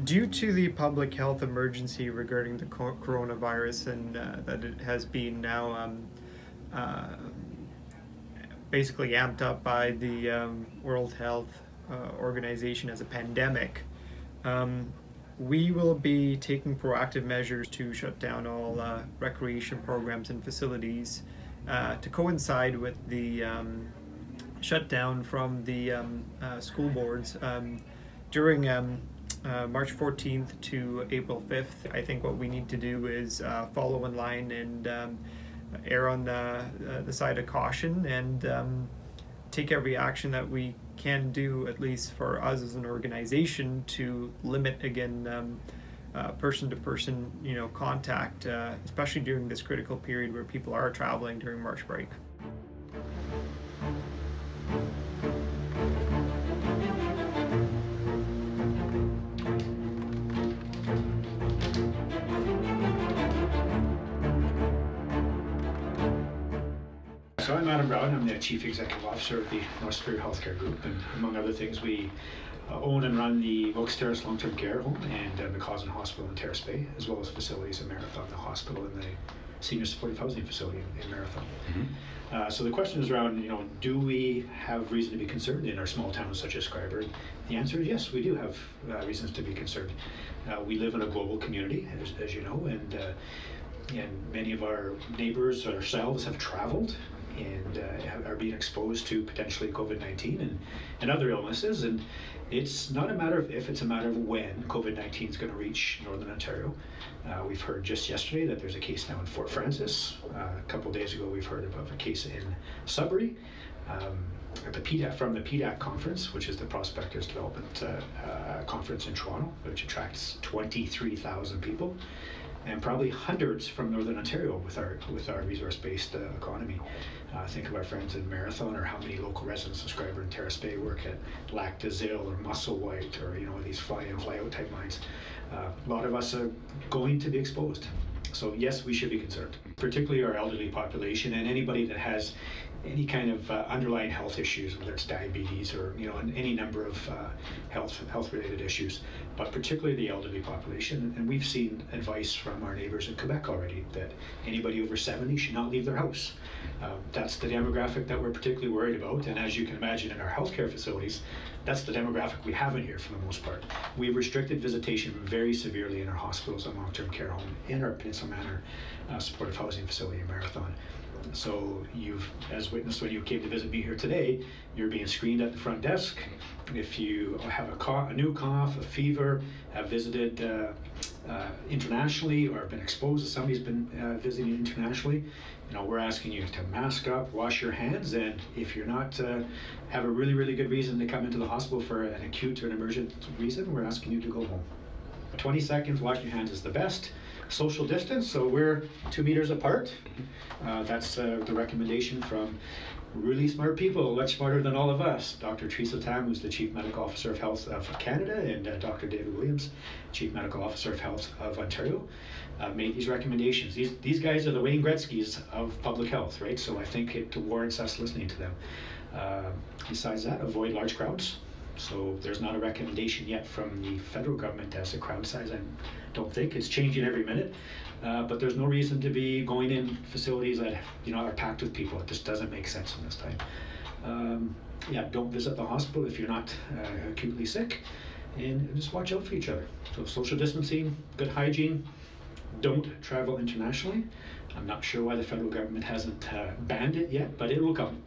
Due to the public health emergency regarding the coronavirus and that it has been now uh, basically amped up by the World Health Organization as a pandemic, we will be taking proactive measures to shut down all recreation programs and facilities to coincide with the shutdown from the school boards during March 14th to April 5th. I think what we need to do is follow in line and err on the side of caution and take every action that we can do, at least for us as an organization, to limit again person-to-person contact, especially during this critical period where people are traveling during March break. So I'm Adam Brown. I'm the Chief Executive Officer of the North Superior Healthcare Group, and among other things, we own and run the Wilkes Terrace Long-Term Care Home and precaution Hospital in Terrace Bay, as well as facilities in Marathon, the hospital and the Senior Supportive Housing Facility in Marathon. Mm-hmm. So the question is around, do we have reason to be concerned in our small towns such as Schreiber? The answer is yes, we do have reasons to be concerned. We live in a global community, as you know, and many of our neighbors or ourselves have traveled and are being exposed to potentially COVID-19 and other illnesses. And it's not a matter of if, it's a matter of when COVID-19 is going to reach Northern Ontario. We've heard just yesterday that there's a case now in Fort Francis. A couple of days ago we've heard about a case in Sudbury. At the from the PDAC conference, which is the Prospectors Development Conference in Toronto, which attracts 23,000 people. And probably hundreds from Northern Ontario with our resource-based economy. Think of our friends in Marathon, or how many local residents of Schreiber and Terrace Bay work at Lac des Îles or Musselwhite, or these fly-in, fly-out type mines. A lot of us are going to be exposed. So yes, we should be concerned, particularly our elderly population and anybody that has any kind of underlying health issues, whether it's diabetes or any number of health-related issues, but particularly the elderly population. And we've seen advice from our neighbors in Quebec already that anybody over 70 should not leave their house. That's the demographic that we're particularly worried about, and as you can imagine, in our healthcare facilities, that's the demographic we have in here for the most part. We've restricted visitation very severely in our hospitals and long-term care home, in our Peninsula Manor supportive housing facility in Marathon. So you've, as witnessed when you came to visit me here today, you're being screened at the front desk. If you have a new cough, a fever, have visited internationally, or have been exposed to somebody's been visiting internationally, we're asking you to mask up, wash your hands, and if you're not have a really good reason to come into the hospital for an acute or an emergent reason, we're asking you to go home. 20 seconds washing your hands is the best. Social distance, so we're 2 meters apart. That's the recommendation from really smart people, much smarter than all of us. Dr. Teresa Tam, who's the Chief Medical Officer of Health of Canada, and Dr. David Williams, Chief Medical Officer of Health of Ontario, made these recommendations. These guys are the Wayne Gretzky's of public health, right? So I think it warrants us listening to them. Besides that, avoid large crowds. So there's not a recommendation yet from the federal government as to crowd size. I don't think it's changing every minute, but there's no reason to be going in facilities that are packed with people. It just doesn't make sense in this time. Don't visit the hospital if you're not acutely sick, and just watch out for each other. So social distancing, good hygiene. Don't travel internationally. I'm not sure why the federal government hasn't banned it yet, but it will come.